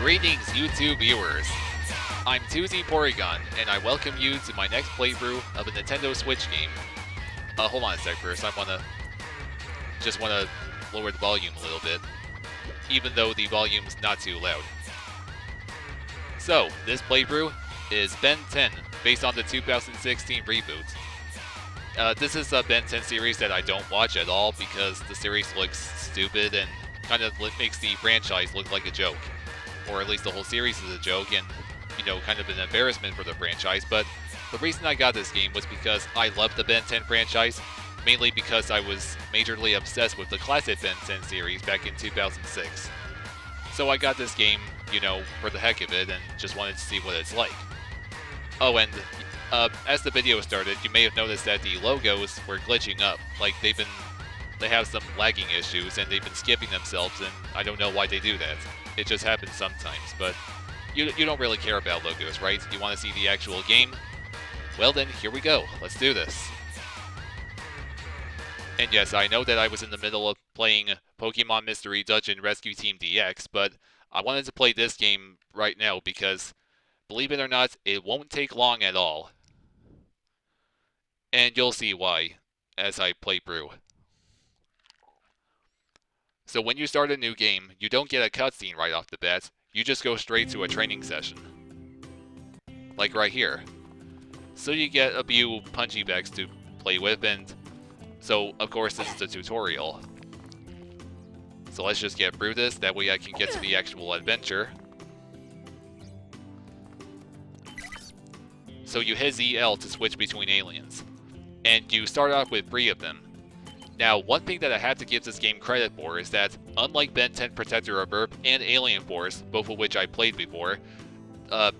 Greetings, YouTube viewers. I'm 2Z Porygon, and I welcome you to my next playthrough of a Nintendo Switch game. Hold on a sec first. I just wanna lower the volume a little bit, even though the volume's not too loud. So, this playthrough is Ben 10, based on the 2016 reboot. This is a Ben 10 series that I don't watch at all because the series looks stupid and kind of makes the franchise look like a joke. Or at least the whole series is a joke and, you know, kind of an embarrassment for the franchise. But the reason I got this game was because I love the Ben 10 franchise, mainly because I was majorly obsessed with the classic Ben 10 series back in 2006. So I got this game, you know, for the heck of it and just wanted to see what it's like. Oh, and as the video started, you may have noticed that the logos were glitching up. Like, they have some lagging issues and they've been skipping themselves, and I don't know why they do that. It just happens sometimes, but you don't really care about logos, right? You want to see the actual game? Well then, here we go. Let's do this. And yes, I know that I was in the middle of playing Pokemon Mystery Dungeon Rescue Team DX, but I wanted to play this game right now because, believe it or not, it won't take long at all. And you'll see why as I play through. So when you start a new game, you don't get a cutscene right off the bat, you just go straight to a training session. Like right here. So you get a few punchy bags to play with, and so of course this is a tutorial. So let's just get through this, that way I can get to the actual adventure. So you hit ZL to switch between aliens. And you start off with 3 of them. Now, one thing that I have to give this game credit for is that, unlike Ben 10 Protector of Earth and Alien Force, both of which I played before,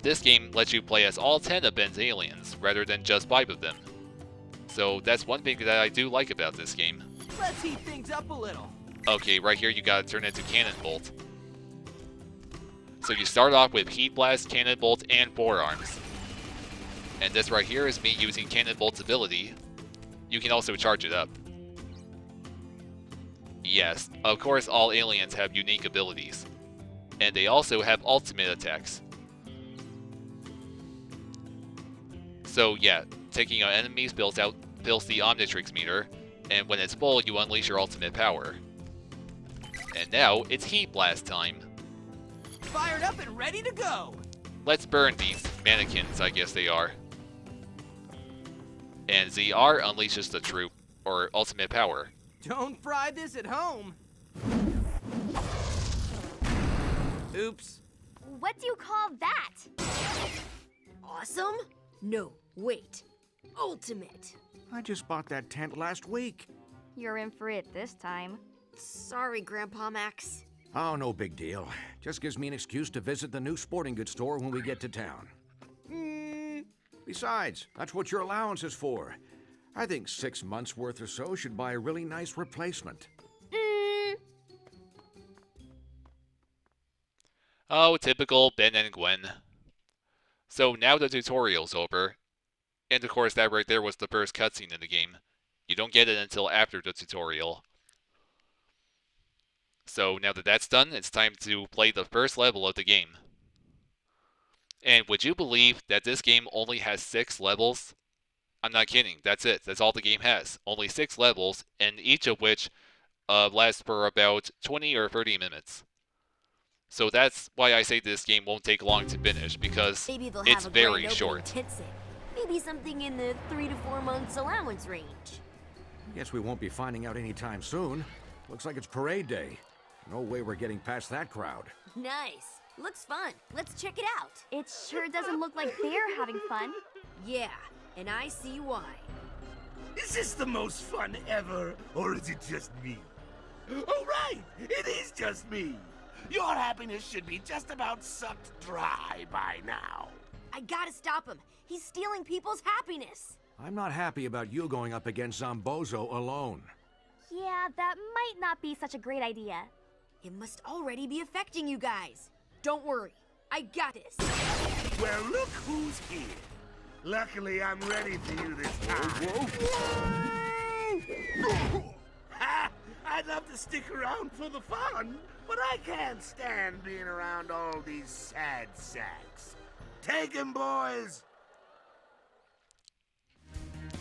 this game lets you play as all 10 of Ben's aliens, rather than just 5 of them. So that's one thing that I do like about this game. Let's heat things up a little. Okay, right here you gotta turn into Cannon Bolt. So you start off with Heat Blast, Cannon Bolt, and Forearms. And this right here is me using Cannon Bolt's ability. You can also charge it up. Yes, of course all aliens have unique abilities. And they also have ultimate attacks. So yeah, taking out enemies fills the Omnitrix meter, and when it's full you unleash your ultimate power. And now it's Heat Blast time. Fired up and ready to go! Let's burn these mannequins, I guess they are. And ZR unleashes the troop, or ultimate power. Don't fry this at home! Oops. What do you call that? Awesome? No, wait. Ultimate. I just bought that tent last week. You're in for it this time. Sorry, Grandpa Max. Oh, no big deal. Just gives me an excuse to visit the new sporting goods store when we get to town. Besides, that's what your allowance is for. I think 6 months worth or so should buy a really nice replacement. Oh, typical Ben and Gwen. So now the tutorial's over. And of course that right there was the first cutscene in the game. You don't get it until after the tutorial. So now that that's done, it's time to play the first level of the game. And would you believe that this game only has 6 levels? I'm not kidding, that's it. That's all the game has. Only 6 levels, and each of which lasts for about 20 or 30 minutes. So that's why I say this game won't take long to finish, because it's very short. Maybe something in the 3 to 4 months allowance range. Guess we won't be finding out anytime soon. Looks like it's parade day. No way we're getting past that crowd. Nice. Looks fun. Let's check it out. It sure doesn't look like they're having fun. Yeah, and I see why. Is this the most fun ever, or is it just me? Oh, right! It is just me! Your happiness should be just about sucked dry by now. I gotta stop him. He's stealing people's happiness. I'm not happy about you going up against Zombozo alone. Yeah, that might not be such a great idea. It must already be affecting you guys. Don't worry, I got this. Well, look who's here. Luckily, I'm ready for you this time. Ha! I I'd love to stick around for the fun, but I can't stand being around all these sad sacks. Take 'em, boys!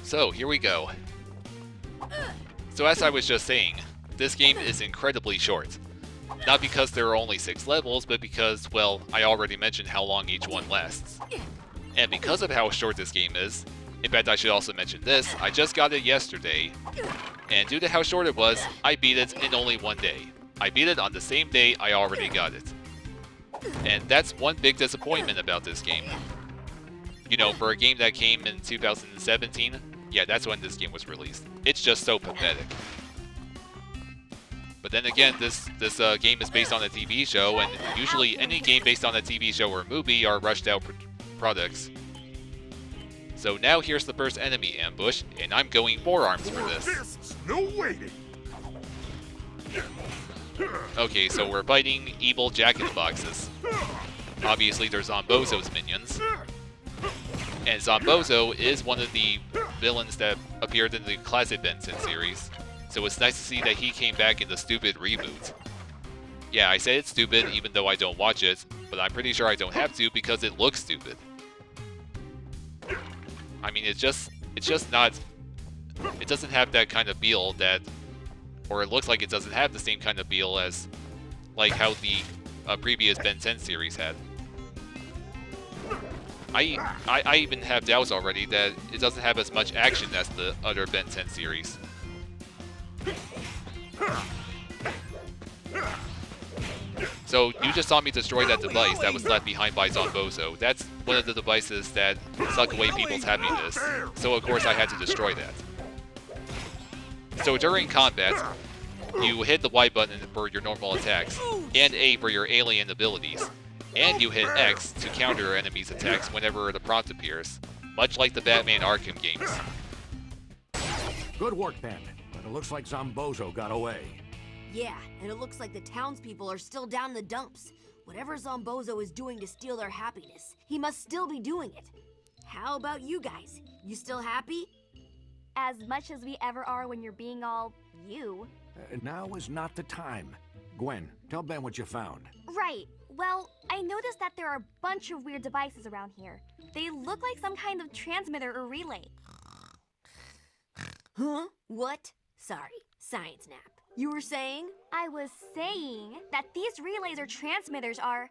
So, here we go. So as I was just saying, this game is incredibly short. Not because there are only 6 levels, but because, well, I already mentioned how long each one lasts. And because of how short this game is, in fact I should also mention this, I just got it yesterday, and due to how short it was, I beat it in only one day. I beat it on the same day I already got it. And that's one big disappointment about this game. You know, for a game that came in 2017, yeah, that's when this game was released. It's just so pathetic. But then again, this game is based on a TV show, and usually any game based on a TV show or movie are rushed out products. So now here's the first enemy ambush, and I'm going forearms for this. Fists, no waiting! Okay, so we're fighting evil Jack-in-the-Boxes. Obviously, they're Zombozo's minions. And Zombozo is one of the villains that appeared in the classic Benson series. So it's nice to see that he came back in the stupid reboot. Yeah, I say it's stupid even though I don't watch it, but I'm pretty sure I don't have to because it looks stupid. I mean, it's just not... It doesn't have that kind of feel that... Or it looks like it doesn't have the same kind of feel as... Like how the previous Ben 10 series had. I even have doubts already that it doesn't have as much action as the other Ben 10 series. So, you just saw me destroy that device that was left behind by Zombozo. That's one of the devices that suck away people's happiness. So, of course, I had to destroy that. So, during combat, you hit the Y button for your normal attacks, and A for your alien abilities. And you hit X to counter enemies' attacks whenever the prompt appears, much like the Batman Arkham games. Good work, Ben. But it looks like Zombozo got away. Yeah, and it looks like the townspeople are still down in the dumps. Whatever Zombozo is doing to steal their happiness, he must still be doing it. How about you guys? You still happy? As much as we ever are when you're being all you. Now is not the time. Gwen, tell Ben what you found. Right. Well, I noticed that there are a bunch of weird devices around here. They look like some kind of transmitter or relay. Huh? What? Sorry, science nap. You were saying? I was saying that these relays or transmitters are...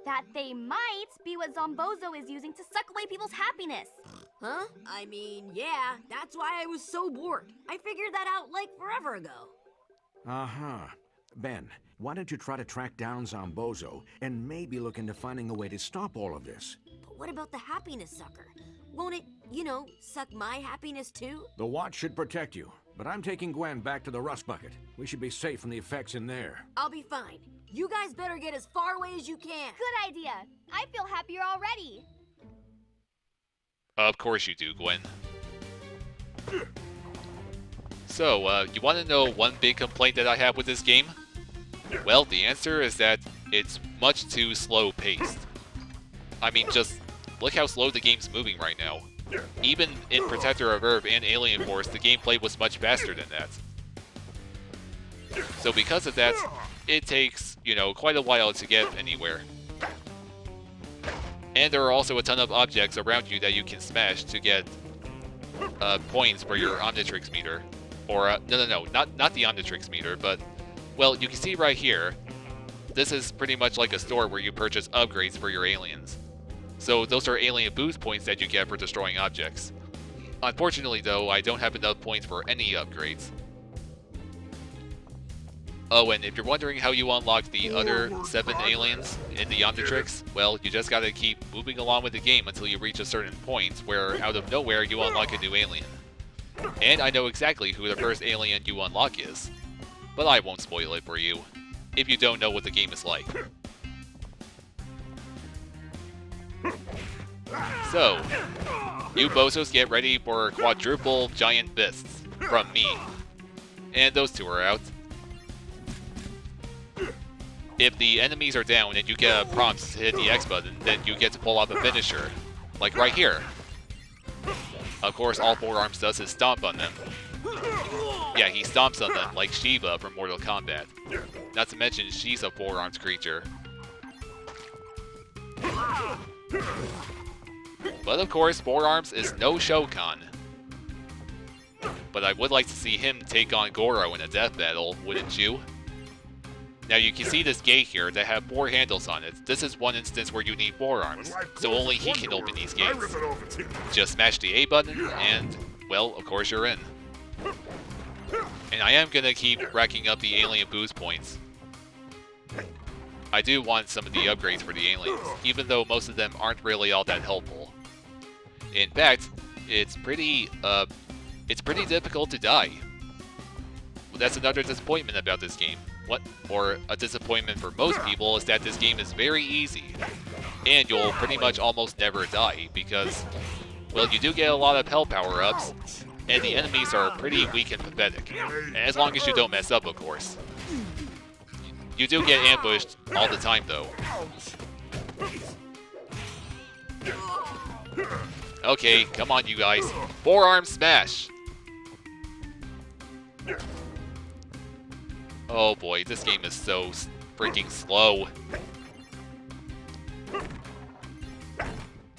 that they might be what Zombozo is using to suck away people's happiness. Huh? I mean, yeah, that's why I was so bored. I figured that out like forever ago. Uh-huh. Ben, why don't you try to track down Zombozo and maybe look into finding a way to stop all of this? But what about the happiness sucker? Won't it, you know, suck my happiness too? The watch should protect you, but I'm taking Gwen back to the rust bucket. We should be safe from the effects in there. I'll be fine. You guys better get as far away as you can. Good idea. I feel happier already. Of course you do, Gwen. So, you want to know one big complaint that I have with this game? Well, the answer is that it's much too slow-paced. I mean, just look how slow the game's moving right now. Even in Protector of Earth and Alien Force, the gameplay was much faster than that. So because of that, it takes, you know, quite a while to get anywhere. And there are also a ton of objects around you that you can smash to get points for your Omnitrix meter. Or, no, not the Omnitrix meter, but, well, you can see right here, this is pretty much like a store where you purchase upgrades for your aliens. So those are alien boost points that you get for destroying objects. Unfortunately though, I don't have enough points for any upgrades. Oh, and if you're wondering how you unlock the other 7 aliens in the Omnitrix, well, you just gotta keep moving along with the game until you reach a certain point where, out of nowhere, you unlock a new alien. And I know exactly who the first alien you unlock is. But I won't spoil it for you, if you don't know what the game is like. So, you bozos get ready for quadruple giant fists from me. And those 2 are out. If the enemies are down and you get a prompt to hit the X button, then you get to pull off a finisher. Like right here. Of course, all Four Arms does is stomp on them. Yeah, he stomps on them like Shiva from Mortal Kombat. Not to mention, she's a Four Arms creature. But of course, Four Arms is no Shokan. But I would like to see him take on Goro in a death battle, wouldn't you? Now you can see this gate here that have 4 handles on it. This is one instance where you need 4 arms, so only he can open these gates. Just smash the A button and, well, of course you're in. And I am gonna keep racking up the alien boost points. I do want some of the upgrades for the aliens, even though most of them aren't really all that helpful. In fact, it's pretty difficult to die. That's another disappointment about this game. Or a disappointment for most people is that this game is very easy. And you'll pretty much almost never die because, well, you do get a lot of health power-ups, and the enemies are pretty weak and pathetic. As long as you don't mess up, of course. You do get ambushed all the time, though. Okay, come on, you guys. 4-arm smash! Oh boy, this game is so freaking slow.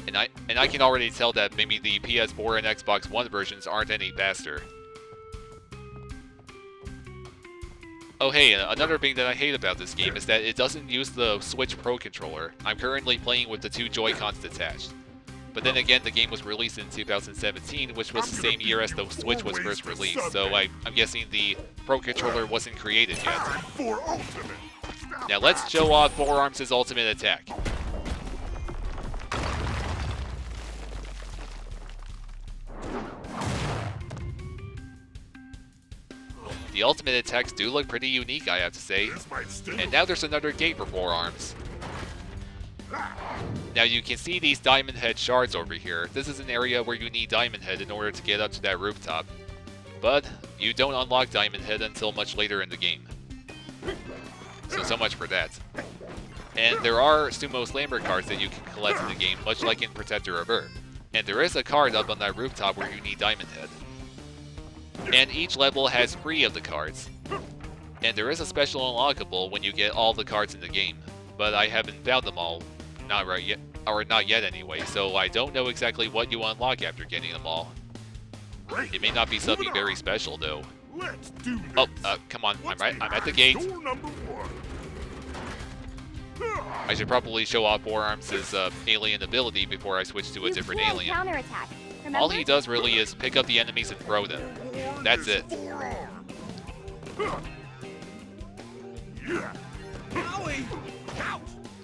And I can already tell that maybe the PS4 and Xbox One versions aren't any faster. Oh hey, another thing that I hate about this game is that it doesn't use the Switch Pro controller. I'm currently playing with the 2 Joy-Cons detached. But then again, the game was released in 2017, which was the same year as the Switch was first released, so I'm guessing the Pro Controller wasn't created yet. Now let's show off 4 Arms' ultimate attack. The ultimate attacks do look pretty unique, I have to say. And now there's another gate for 4 Arms. Now you can see these Diamond Head shards over here. This is an area where you need Diamond Head in order to get up to that rooftop. But you don't unlock Diamond Head until much later in the game. So much for that. And there are Sumo Slammer cards that you can collect in the game, much like in Protector of Earth. And there is a card up on that rooftop where you need Diamond Head. And each level has 3 of the cards. And there is a special unlockable when you get all the cards in the game. But I haven't found them all. Not right yet, or not yet anyway, so I don't know exactly what you unlock after getting them all. It may not be something very special, though. Oh, come on, I'm at the gate. I should probably show off 4 Arms' alien ability before I switch to a different alien. Counterattack. Remember? All he does really is pick up the enemies and throw them. That's it.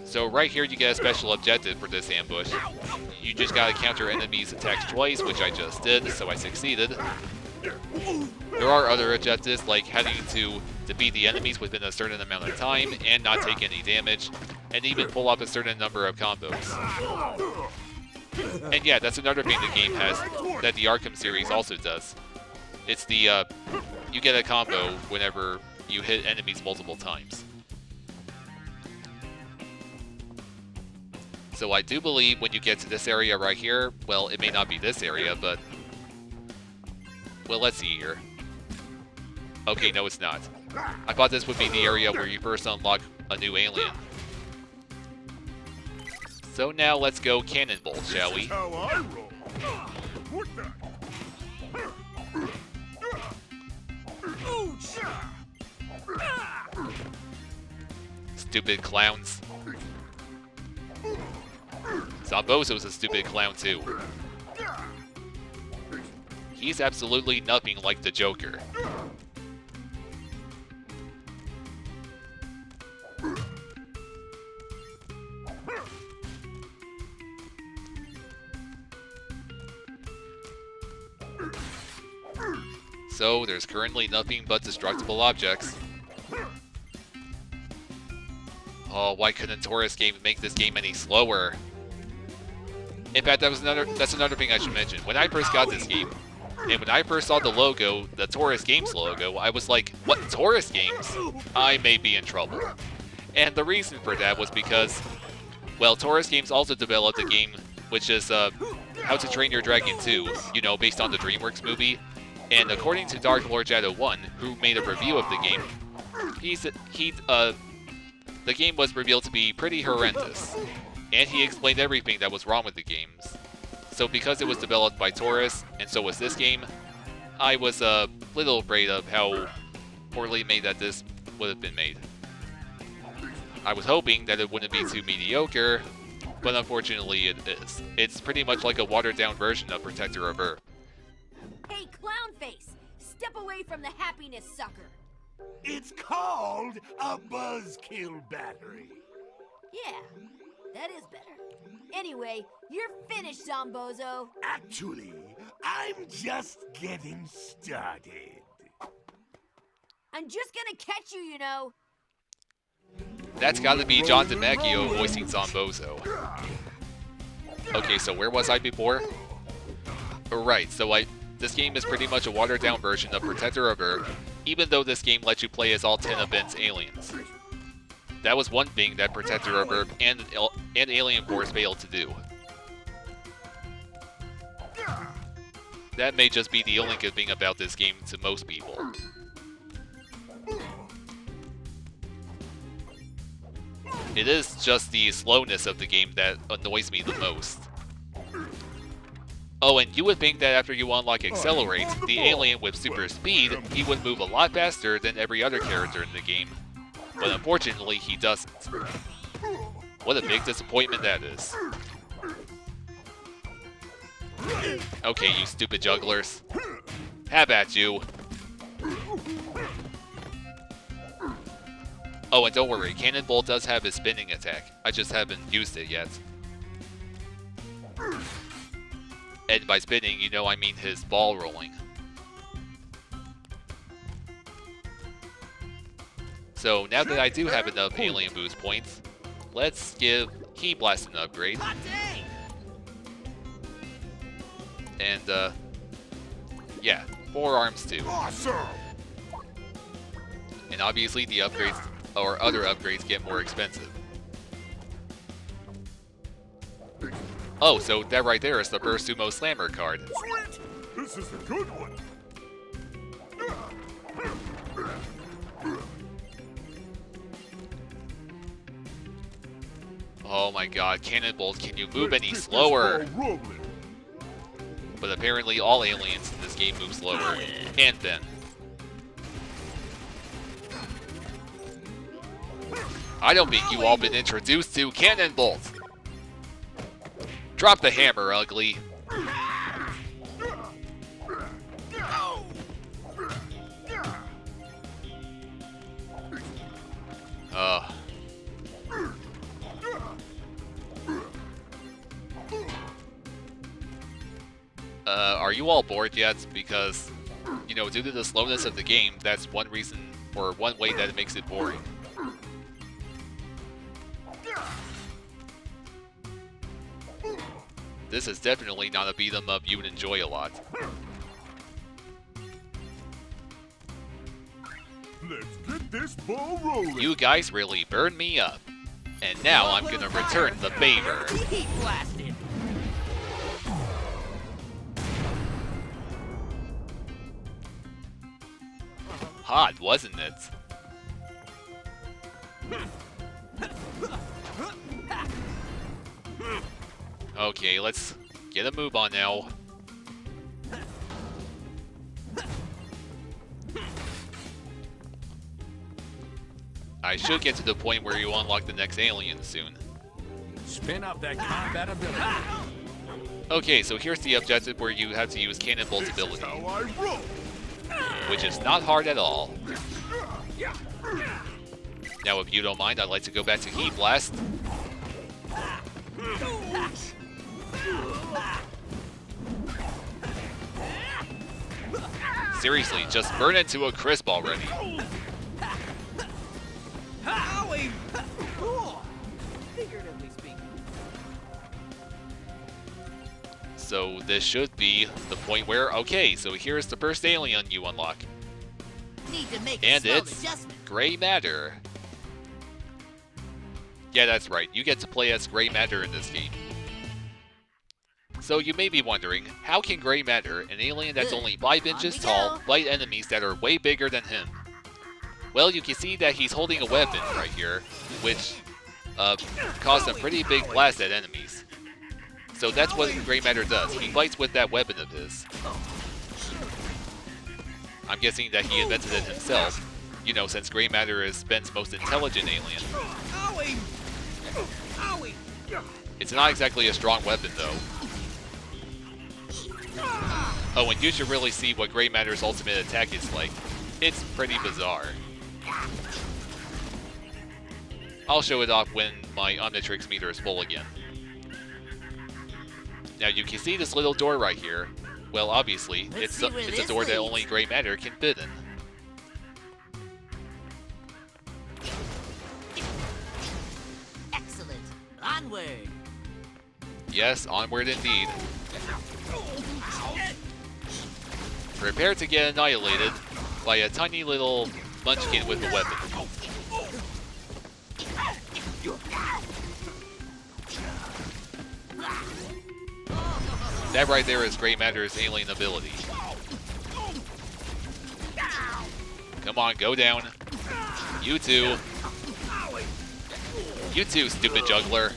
So right here you get a special objective for this ambush. You just gotta counter enemies' attacks twice, which I just did, so I succeeded. There are other objectives, like having to defeat the enemies within a certain amount of time and not take any damage, and even pull off a certain number of combos. And yeah, that's another thing the game has that the Arkham series also does. It's the, you get a combo whenever you hit enemies multiple times. So I do believe when you get to this area right here, well, it may not be this area, but... well, let's see here. Okay, no, it's not. I thought this would be the area where you first unlock a new alien. So now let's go Cannonball, shall we? Stupid clowns. Zombozo's a stupid clown too. He's absolutely nothing like the Joker. So there's currently nothing but destructible objects. Oh, why couldn't Taurus game make this game any slower? In fact, that's another thing I should mention. When I first got this game, and when I first saw the logo, the Taurus Games logo, I was like, what, Taurus Games? I may be in trouble. And the reason for that was because, well, Taurus Games also developed a game which is How to Train Your Dragon 2, you know, based on the DreamWorks movie. And according to Dark Lord Shadow 1, who made a review of the game, the game was revealed to be pretty horrendous. And he explained everything that was wrong with the games. So because it was developed by Taurus, and so was this game, I was a little afraid of how poorly made that this would have been made. I was hoping that it wouldn't be too mediocre, but unfortunately it is. It's pretty much like a watered-down version of Protector of Earth. Hey, Clownface! Step away from the happiness sucker! It's called a buzzkill battery. Yeah, that is better. Anyway, you're finished, Zombozo. Actually, I'm just getting started. I'm just gonna catch you, you know. That's gotta be John DiMaggio voicing Zombozo. Okay, so where was I before? Right, so this game is pretty much a watered-down version of Protector of Earth, even though this game lets you play as all 10 of Ben's aliens. That was one thing that Protector of Earth and Alien Force failed to do. That may just be the only good thing about this game to most people. It is just the slowness of the game that annoys me the most. Oh, and you would think that after you unlock Accelerate, the alien with super speed, he would move a lot faster than every other character in the game. But unfortunately, he doesn't. What a big disappointment that is. Okay, you stupid jugglers. Have at you. Oh, and don't worry, Cannonball does have his spinning attack. I just haven't used it yet. And by spinning, you know I mean his ball rolling. So now that I do have enough alien boost points, let's give Key Blast an upgrade. Hot day! And yeah, 4 arms too. Awesome! And obviously the upgrades or other upgrades get more expensive. Oh, so that right there is the Burst Sumo Slammer card. Sweet! This is a good one. Oh my god, Cannonballs, can you move any slower? But apparently all aliens in this game move slower. And then. I don't think you all been introduced to Cannonballs. Drop the hammer, ugly. Are you all bored yet? Because, you know, due to the slowness of the game, that's one reason, or one way that it makes it boring. This is definitely not a beat 'em up you would enjoy a lot. Let's get this ball rolling. You guys really burned me up. And now I'm gonna return the favor. Heat blasted! Hot, wasn't it? Okay, let's get a move on now. I should get to the point where you unlock the next alien soon. Spin up that combat ability. Okay, so here's the objective where you have to use Cannonball's ability, How I roll. which is not hard at all. Now, if you don't mind, I'd like to go back to Heat Blast. Seriously, just burn into a crisp already. Owie! Cool! Figuratively speaking. So this should be the point where, okay, so here's the first alien you unlock. Need to make a And slow it's adjustment. Gray Matter. Yeah, that's right. You get to play as Gray Matter in this game. So you may be wondering, how can Gray Matter, an alien that's only 5 inches tall, fight enemies that are way bigger than him? Well, you can see that he's holding a weapon right here, which caused a pretty big blast at enemies. So that's what Gray Matter does. He fights with that weapon of his. I'm guessing that he invented it himself, you know, since Gray Matter is Ben's most intelligent alien. Owie! Owie! It's not exactly a strong weapon, though. Oh, and you should really see what Gray Matter's ultimate attack is like. It's pretty bizarre. I'll show it off when my Omnitrix meter is full again. Now you can see this little door right here. Well, obviously, it's a door that only Gray Matter can fit in. Excellent. Onward. Yes, onward indeed. Prepare to get annihilated by a tiny little munchkin with a weapon. That right there is Gray Matter's alien ability. Come on, go down. You too. You too, stupid juggler.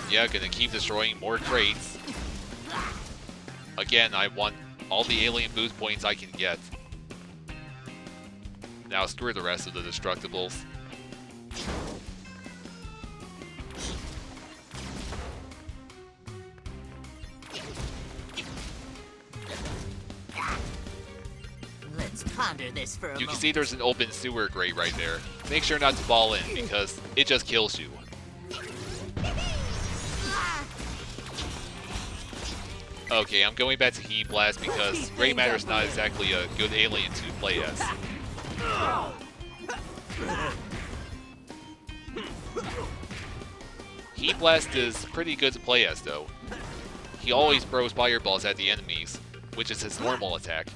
Yeah, gonna keep destroying more crates. Again, I want all the alien boost points I can get. Now screw the rest of the destructibles. Let's ponder this for a You moment. can see there's an open sewer grate right there. Make sure not to fall in because it just kills you. Okay, I'm going back to Heat Blast because Gray Matter's not exactly a good alien to play as. Heat Blast is pretty good to play as though. He always throws fireballs at the enemies, which is his normal attack.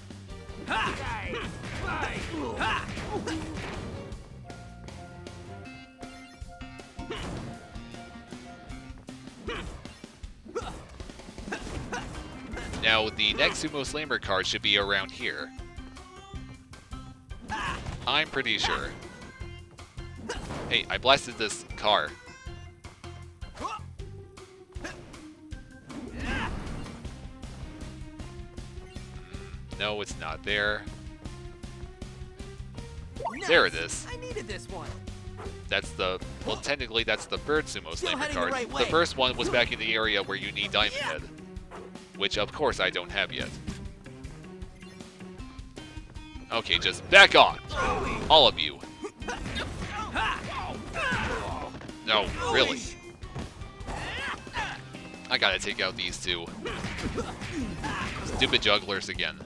Now, the next Sumo Slammer card should be around here. I'm pretty sure. Hey, I blasted this car. No, it's not there. There it is. I needed this one. That's the... Well, technically, that's the third Sumo Slammer heading the card. right The way. first one was back in the area where you need Diamond Head. Which, of course, I don't have yet. Okay, just back off! All of you. No, really. I gotta take out these two. Stupid jugglers again.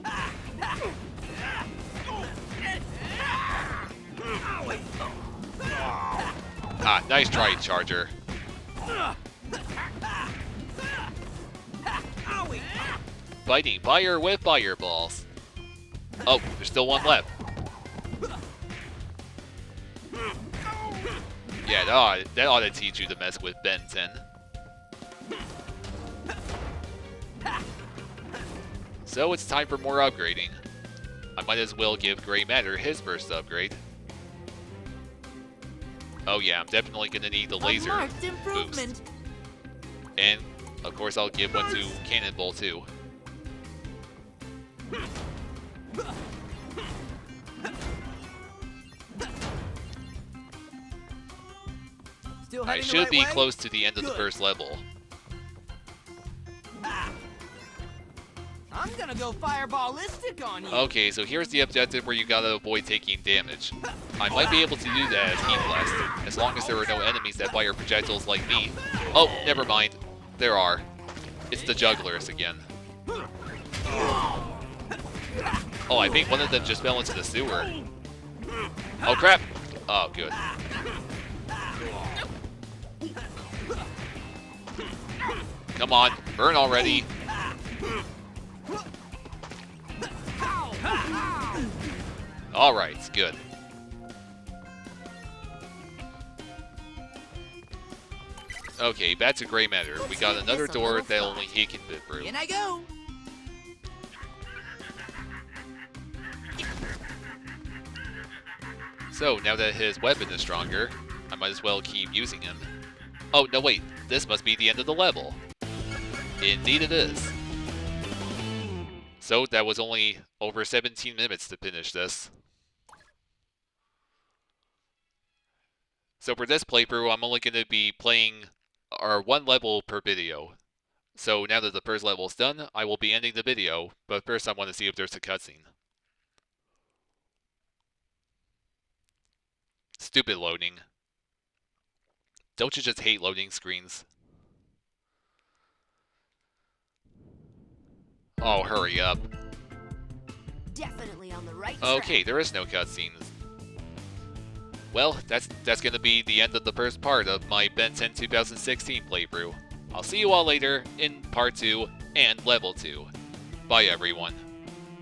Ah, nice try, Charger. Fighting fire with fireballs. Oh, there's still one left. Yeah, that ought to teach you to mess with Ben 10. So it's time for more upgrading. I might as well give Gray Matter his first upgrade. Oh yeah, I'm definitely gonna need the laser marked improvement. boost. And, of course, I'll give one to Cannonball too. Still I heading the should right be way? close to the end of the Good. first level. I'm gonna go fireballistic on you. Okay, so here's the objective where you gotta avoid taking damage. I might be able to do that as Heat Blast, as long as there are no enemies that fire projectiles like me. Oh, never mind. There are. It's the jugglers again. Oh, I think one of them just fell into the sewer. Oh, crap. Oh, good. Come on, burn already. Alright, good. Okay, back to Gray Matter. We got another door that only he can fit through. In I go. So, now that his weapon is stronger, I might as well keep using him. Oh, no wait, this must be the end of the level. Indeed it is. So, that was only over 17 minutes to finish this. So for this playthrough, I'm only going to be playing our one level per video. So now that the first level is done, I will be ending the video, but first I want to see if there's a cutscene. Stupid loading. Don't you just hate loading screens? Oh, hurry up. Definitely on the right track. Okay, there is no cutscenes. Well, that's going to be the end of the first part of my Ben 10 2016 playthrough. I'll see you all later in part 2 and level 2. Bye everyone.